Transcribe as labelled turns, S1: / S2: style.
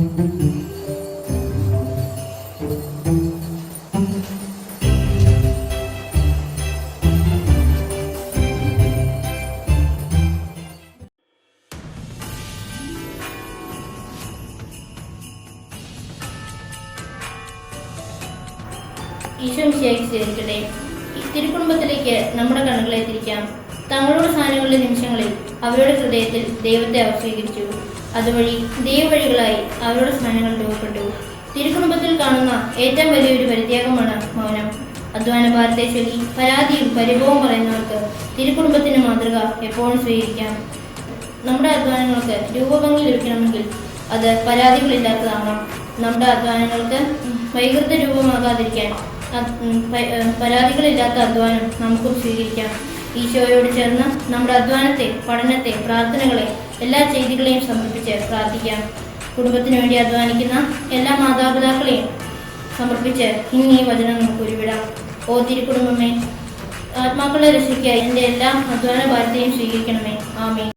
S1: ഈശോ മിശിഹായ്ക്ക് സ്വീകരിക്കട്ടെ. തിരുക്കുടുംബത്തിലേക്ക് നമ്മുടെ കണ്ണുകളെ തിരിക്കാം. തങ്ങളുടെ സ്ഥാനങ്ങളുടെ നിമിഷങ്ങളിൽ അവരുടെ ഹൃദയത്തിൽ ദൈവത്തെ അവർ സ്വീകരിച്ചു. അതുവഴി ദൈവവഴികളായി അവരുടെ സ്ഥാനങ്ങൾ രൂപപ്പെട്ടു. തിരുക്കുടുംബത്തിൽ കാണുന്ന ഏറ്റവും വലിയൊരു പരിത്യാഗമാണ് മൗനം. അധ്വാന ഭാരത്തെ ചൊല്ലി പരാതിയും പരിഭവവും പറയുന്നവർക്ക് തിരുക്കുടുംബത്തിന്റെ മാതൃക എപ്പോഴും സ്വീകരിക്കാം. നമ്മുടെ അധ്വാനങ്ങൾക്ക് രൂപഭംഗി ലഭിക്കണമെങ്കിൽ അത് പരാതികളില്ലാത്തതാകണം. നമ്മുടെ അധ്വാനങ്ങൾക്ക് വൈകൃത രൂപമാകാതിരിക്കാൻ പരാതികളില്ലാത്ത അധ്വാനം നമുക്കും സ്വീകരിക്കാം. ഈശോയോട് ചേർന്ന് നമ്മുടെ അധ്വാനത്തെ, പഠനത്തെ, പ്രാർത്ഥനകളെ, എല്ലാ ചെയ്തികളെയും സമർപ്പിച്ച് പ്രാർത്ഥിക്കാം. കുടുംബത്തിനു വേണ്ടി അധ്വാനിക്കുന്ന എല്ലാ മാതാപിതാക്കളെയും സമർപ്പിച്ച് ഇന്ന് ഈ വചനം നമുക്ക് ഉരുവിടാം. ഓ തിരുക്കുടുംബമേ, ആത്മാക്കളെ രക്ഷിക്കായി എൻ്റെ എല്ലാ അധ്വാന ഭാരത്തെയും സ്വീകരിക്കണമേ. ആമേൻ.